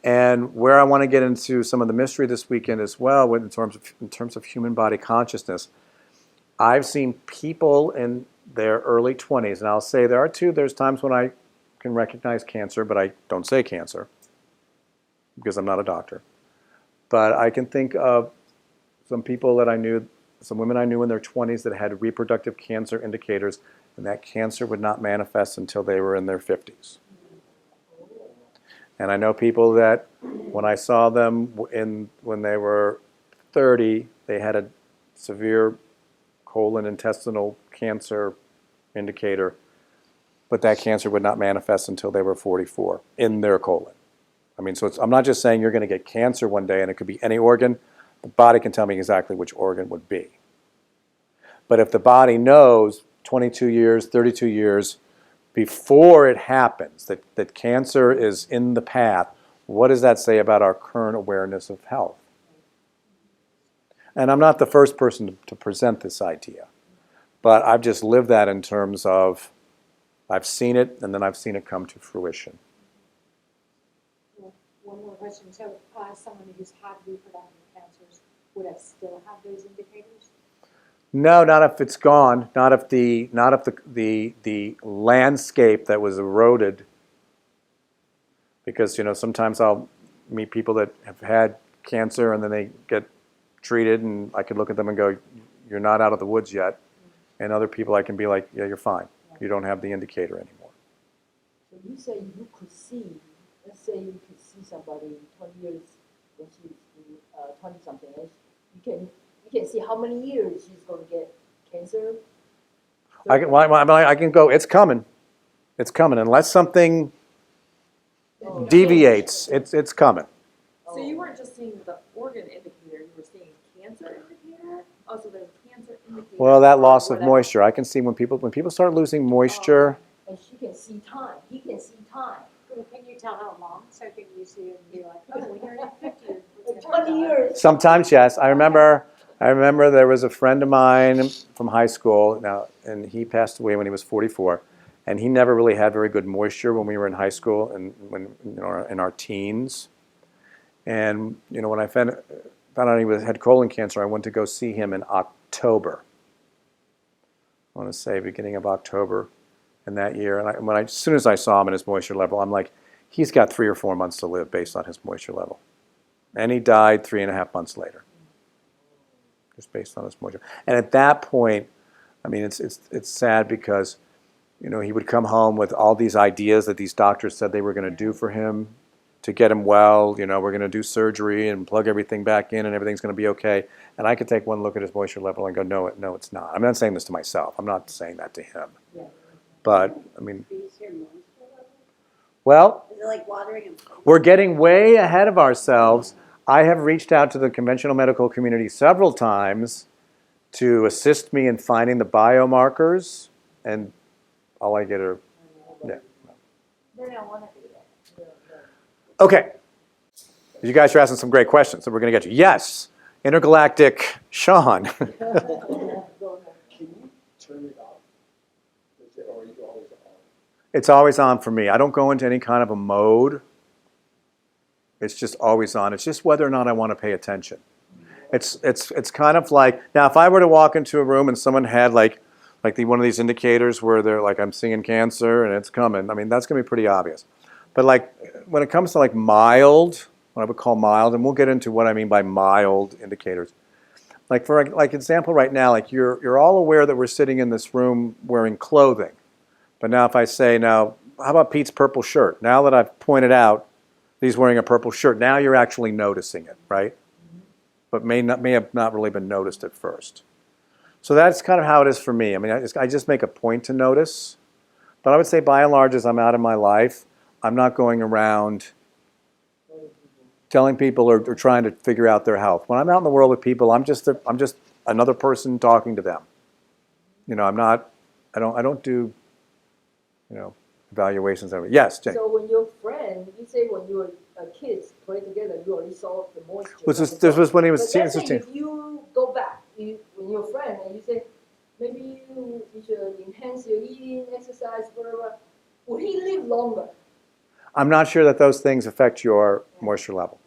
And where I want to get into some of the mystery this weekend as well, in terms of human body consciousness, I've seen people in their early 20s, and I'll say there's times when I can recognize cancer, but I don't say cancer because I'm not a doctor. But I can think of some people that I knew, some women I knew in their 20s that had reproductive cancer indicators, and that cancer would not manifest until they were in their 50s. And I know people that when I saw them when they were 30, they had a severe colon intestinal cancer indicator, but that cancer would not manifest until they were 44 in their colon. I mean, so I'm not just saying you're going to get cancer one day and it could be any organ. The body can tell me exactly which organ would be. But if the body knows 22 years, 32 years before it happens that cancer is in the path, what does that say about our current awareness of health? And I'm not the first person to present this idea, but I've just lived that in terms of I've seen it and then I've seen it come to fruition. One more question. So someone who's had reproductive cancers would have still have those indicators? No, not if it's gone. Not if the landscape that was eroded. Because sometimes I'll meet people that have had cancer and then they get treated, and I could look at them and go, "You're not out of the woods yet." And other people I can be like, "Yeah, you're fine. You don't have the indicator anymore." So you say you could see. Let's say you could see somebody 20 years when she's 20-something, and you can see how many years she's going to get cancer. I can go, it's coming. It's coming. Unless something deviates, it's coming. So you weren't just seeing the organ indicator, you were seeing cancer indicator? Oh, so there's cancer indicator. Well, that loss of moisture. I can see when people start losing moisture. And she can see time. He can see time. Well, can you tell how long? So can you see it and be like, oh, when you're at 50 or 20 years. Sometimes, yes. I remember there was a friend of mine from high school now, and he passed away when he was 44, and he never really had very good moisture when we were in high school and when in our teens. And when I found out he had colon cancer, I went to go see him in October. I want to say beginning of October in that year. And as soon as I saw him and his moisture level, I'm like, he's got 3 or 4 months to live based on his moisture level. And he died 3.5 months later, just based on his moisture. And at that point, I mean, it's sad because, he would come home with all these ideas that these doctors said they were going to do for him to get him well. We're going to do surgery and plug everything back in and everything's going to be okay. And I could take one look at his moisture level and go, no, it's not. I'm not saying this to myself. I'm not saying that to him. Yeah. But, I mean, Is your moisture level? well, Is it like watering and we're getting way ahead of ourselves. I have reached out to the conventional medical community several times to assist me in finding the biomarkers, and all I get are, yeah. They don't want to do that. Okay. You guys are asking some great questions that we're going to get to. Yes, intergalactic Sean. Can you turn it off? Or are you always on? It's always on for me. I don't go into any kind of a mode. It's just always on. It's just whether or not I want to pay attention. It's kind of like, now if I were to walk into a room and someone had one of these indicators where they're like, I'm seeing cancer and it's coming, I mean, that's going to be pretty obvious. But like when it comes to like mild, what I would call mild, and we'll get into what I mean by mild indicators. Like for example right now, like you're all aware that we're sitting in this room wearing clothing. But now if I say, now, how about Pete's purple shirt? Now that I've pointed out that he's wearing a purple shirt, now you're actually noticing it, right? But may have not really been noticed at first. So that's kind of how it is for me. I mean, I just make a point to notice. But I would say by and large, as I'm out in my life, I'm not going around telling people or trying to figure out their health. When I'm out in the world with people, I'm just another person talking to them. I don't do, evaluations. Yes, Jane. So when your friend, you say when you were kids play together, you already saw the moisture. This was when he was But let's say if you go back, when your friend, and you say, maybe you should enhance your eating, exercise, whatever, will he live longer? I'm not sure that those things affect your moisture level.